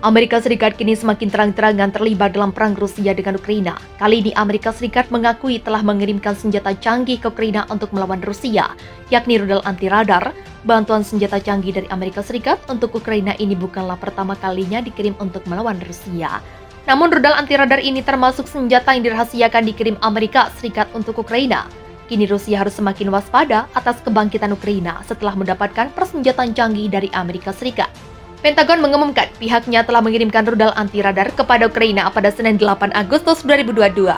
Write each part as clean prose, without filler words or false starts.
Amerika Serikat kini semakin terang-terangan terlibat dalam perang Rusia dengan Ukraina. Kali ini Amerika Serikat mengakui telah mengirimkan senjata canggih ke Ukraina untuk melawan Rusia, yakni rudal anti-radar. Bantuan senjata canggih dari Amerika Serikat untuk Ukraina ini bukanlah pertama kalinya dikirim untuk melawan Rusia. Namun rudal anti-radar ini termasuk senjata yang dirahasiakan dikirim Amerika Serikat untuk Ukraina. Kini Rusia harus semakin waspada atas kebangkitan Ukraina setelah mendapatkan persenjataan canggih dari Amerika Serikat. Pentagon mengumumkan pihaknya telah mengirimkan rudal anti-radar kepada Ukraina pada Senin 8 Agustus 2022.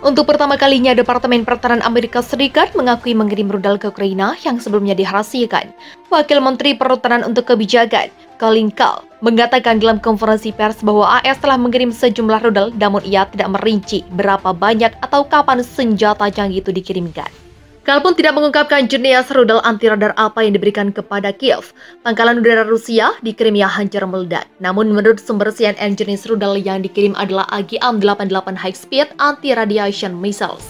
Untuk pertama kalinya, Departemen Pertahanan Amerika Serikat mengakui mengirim rudal ke Ukraina yang sebelumnya dirahasiakan. Wakil Menteri Pertahanan untuk Kebijakan, Colin Kahl, mengatakan dalam konferensi pers bahwa AS telah mengirim sejumlah rudal, namun ia tidak merinci berapa banyak atau kapan senjata canggih itu dikirimkan. Kahl pun tidak mengungkapkan jenis rudal anti-radar apa yang diberikan kepada Kiev. Pangkalan udara Rusia di Crimea hancur meledak. Namun menurut sumber CNN, jenis rudal yang dikirim adalah AGM-88 High Speed Anti-Radiation Missiles.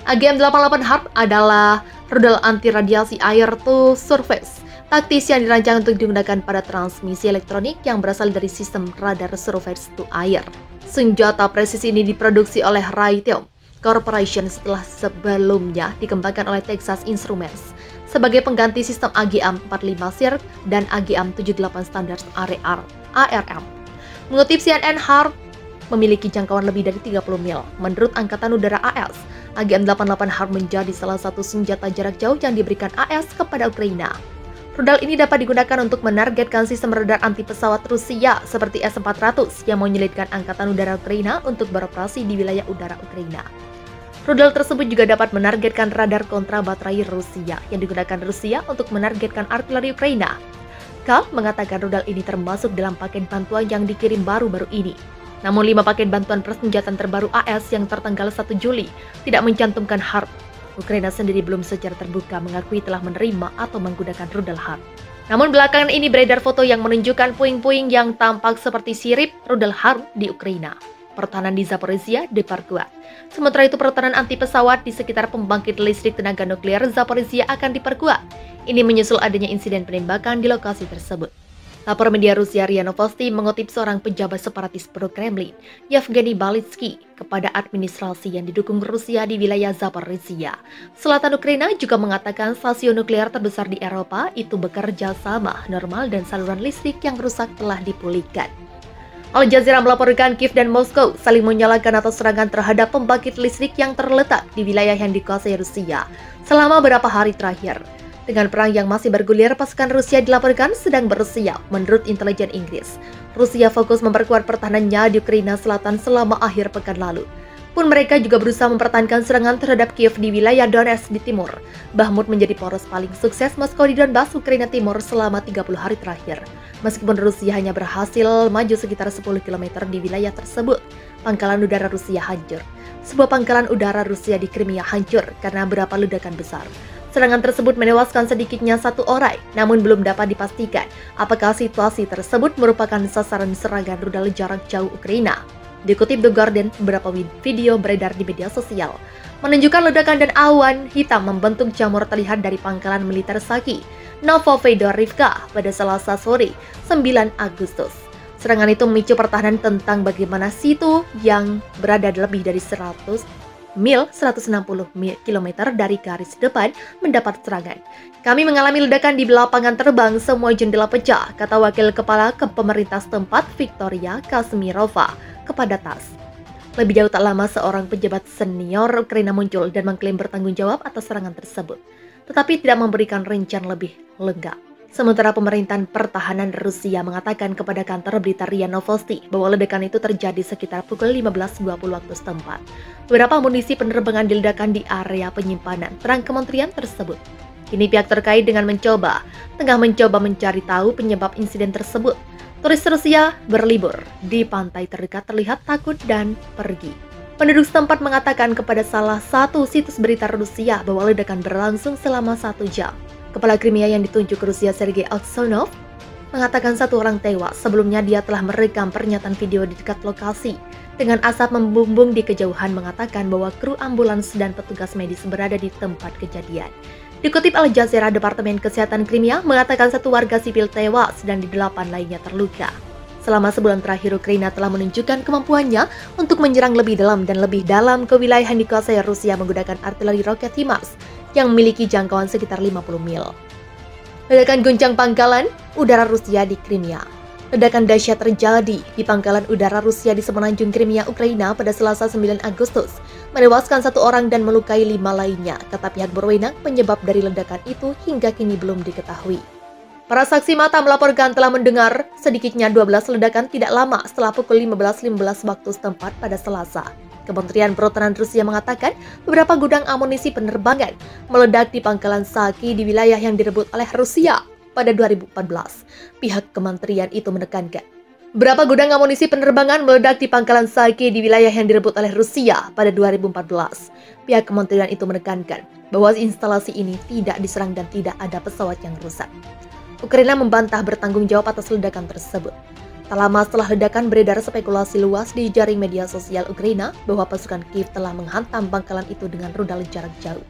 AGM-88 HARP adalah rudal anti-radiasi air to surface taktis yang dirancang untuk digunakan pada transmisi elektronik yang berasal dari sistem radar surface to air. Senjata presisi ini diproduksi oleh Raytheon Corporation setelah sebelumnya dikembangkan oleh Texas Instruments sebagai pengganti sistem AGM-45 SIRC dan AGM-78 Standard ARM. Mengutip CNN, HARP memiliki jangkauan lebih dari 30 mil. Menurut Angkatan Udara AS, AGM-88 HARP menjadi salah satu senjata jarak jauh yang diberikan AS kepada Ukraina. Rudal ini dapat digunakan untuk menargetkan sistem radar anti-pesawat Rusia seperti S-400 yang menyulitkan Angkatan Udara Ukraina untuk beroperasi di wilayah udara Ukraina. Rudal tersebut juga dapat menargetkan radar kontra baterai Rusia yang digunakan Rusia untuk menargetkan artileri Ukraina. Kahl mengatakan rudal ini termasuk dalam paket bantuan yang dikirim baru-baru ini. Namun 5 paket bantuan persenjataan terbaru AS yang tertanggal 1 Juli tidak mencantumkan HARP. Ukraina sendiri belum secara terbuka mengakui telah menerima atau menggunakan rudal HARP. Namun belakangan ini beredar foto yang menunjukkan puing-puing yang tampak seperti sirip rudal HARP di Ukraina. Pertahanan di Zaporizhia diperkuat. Sementara itu pertahanan anti pesawat di sekitar pembangkit listrik tenaga nuklir Zaporizhia akan diperkuat. Ini menyusul adanya insiden penembakan di lokasi tersebut. Lapor media Rusia RIA Novosti mengutip seorang pejabat separatis pro-Kremlin, Yevgeny Balitsky, kepada administrasi yang didukung Rusia di wilayah Zaporizhia. Selatan Ukraina juga mengatakan stasiun nuklir terbesar di Eropa itu bekerja sama normal dan saluran listrik yang rusak telah dipulihkan. Al Jazeera melaporkan Kiev dan Moskow saling menyalahkan atas serangan terhadap pembangkit listrik yang terletak di wilayah yang dikuasai Rusia selama beberapa hari terakhir. Dengan perang yang masih bergulir, pasukan Rusia dilaporkan sedang bersiap. Menurut intelijen Inggris, Rusia fokus memperkuat pertahanannya di Ukraina Selatan selama akhir pekan lalu. Pun mereka juga berusaha mempertahankan serangan terhadap Kiev di wilayah Donetsk di timur. Bakhmut menjadi poros paling sukses Moskow di Donbas, Ukraina Timur selama 30 hari terakhir. Meskipun Rusia hanya berhasil maju sekitar 10 km di wilayah tersebut, pangkalan udara Rusia hancur. Sebuah pangkalan udara Rusia di Crimea hancur karena beberapa ledakan besar. Serangan tersebut menewaskan sedikitnya 1 orang, namun belum dapat dipastikan apakah situasi tersebut merupakan sasaran serangan rudal jarak jauh Ukraina. Dikutip The Guardian, beberapa video beredar di media sosial menunjukkan ledakan dan awan hitam membentuk jamur terlihat dari pangkalan militer Saki, Novofedorivka pada Selasa sore, 9 Agustus. Serangan itu memicu pertahanan tentang bagaimana situ yang berada lebih dari 160 km dari garis depan mendapat serangan. Kami mengalami ledakan di lapangan terbang, semua jendela pecah, kata Wakil Kepala Pemerintah setempat Victoria Kazmirova kepada TASS. Lebih jauh tak lama seorang pejabat senior Ukraina muncul dan mengklaim bertanggung jawab atas serangan tersebut, tetapi tidak memberikan rincian lebih lengkap. Sementara pemerintahan pertahanan Rusia mengatakan kepada kantor berita RIA Novosti bahwa ledakan itu terjadi sekitar pukul 15.20 waktu setempat. Beberapa amunisi penerbangan diledakkan di area penyimpanan, terang kementerian tersebut. Kini pihak terkait tengah mencoba mencari tahu penyebab insiden tersebut. Turis Rusia berlibur di pantai terdekat terlihat takut dan pergi. Penduduk setempat mengatakan kepada salah satu situs berita Rusia bahwa ledakan berlangsung selama 1 jam. Kepala Crimea yang ditunjuk Rusia Sergei Aksyonov mengatakan 1 orang tewas. Sebelumnya dia telah merekam pernyataan video di dekat lokasi dengan asap membumbung di kejauhan, mengatakan bahwa kru ambulans dan petugas medis berada di tempat kejadian. Dikutip Al Jazeera, Departemen Kesehatan Crimea mengatakan 1 warga sipil tewas dan 8 lainnya terluka. Selama sebulan terakhir, Ukraina telah menunjukkan kemampuannya untuk menyerang lebih dalam dan lebih dalam ke wilayah yang dikuasai Rusia menggunakan artileri roket HIMARS yang memiliki jangkauan sekitar 50 mil. Ledakan guncang pangkalan udara Rusia di Crimea. Ledakan dahsyat terjadi di pangkalan udara Rusia di semenanjung Crimea, Ukraina pada Selasa 9 Agustus, menewaskan 1 orang dan melukai 5 lainnya, kata pihak berwenang. Penyebab dari ledakan itu hingga kini belum diketahui. Para saksi mata melaporkan telah mendengar sedikitnya 12 ledakan tidak lama setelah pukul 15.15 waktu setempat pada Selasa. Kementerian Pertahanan Rusia mengatakan beberapa gudang amunisi penerbangan meledak di pangkalan Saki di wilayah yang direbut oleh Rusia pada 2014. Pihak kementerian itu menekankan beberapa gudang amunisi penerbangan meledak di pangkalan Saki di wilayah yang direbut oleh Rusia pada 2014. Pihak kementerian itu menekankan bahwa instalasi ini tidak diserang dan tidak ada pesawat yang rusak. Ukraina membantah bertanggung jawab atas ledakan tersebut. Tak lama setelah ledakan, beredar spekulasi luas di jaring media sosial Ukraina bahwa pasukan Kiev telah menghantam pangkalan itu dengan rudal jarak jauh.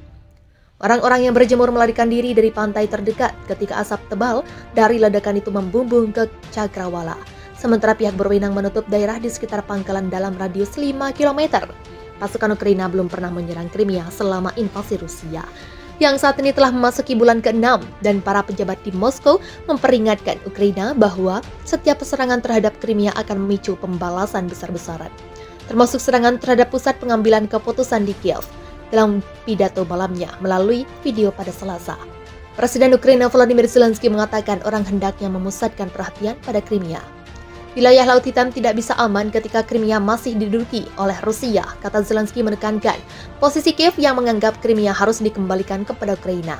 Orang-orang yang berjemur melarikan diri dari pantai terdekat ketika asap tebal dari ledakan itu membumbung ke Cakrawala. Sementara pihak berwenang menutup daerah di sekitar pangkalan dalam radius 5 km. Pasukan Ukraina belum pernah menyerang Crimea selama invasi Rusia, yang saat ini telah memasuki bulan ke-6, dan para pejabat di Moskow memperingatkan Ukraina bahwa setiap serangan terhadap Crimea akan memicu pembalasan besar-besaran, termasuk serangan terhadap pusat pengambilan keputusan di Kiev. Dalam pidato malamnya melalui video pada Selasa, Presiden Ukraina Volodymyr Zelensky mengatakan orang hendaknya memusatkan perhatian pada Crimea. Wilayah Laut Hitam tidak bisa aman ketika Crimea masih diduduki oleh Rusia, kata Zelensky menekankan posisi Kiev yang menganggap Crimea harus dikembalikan kepada Ukraina.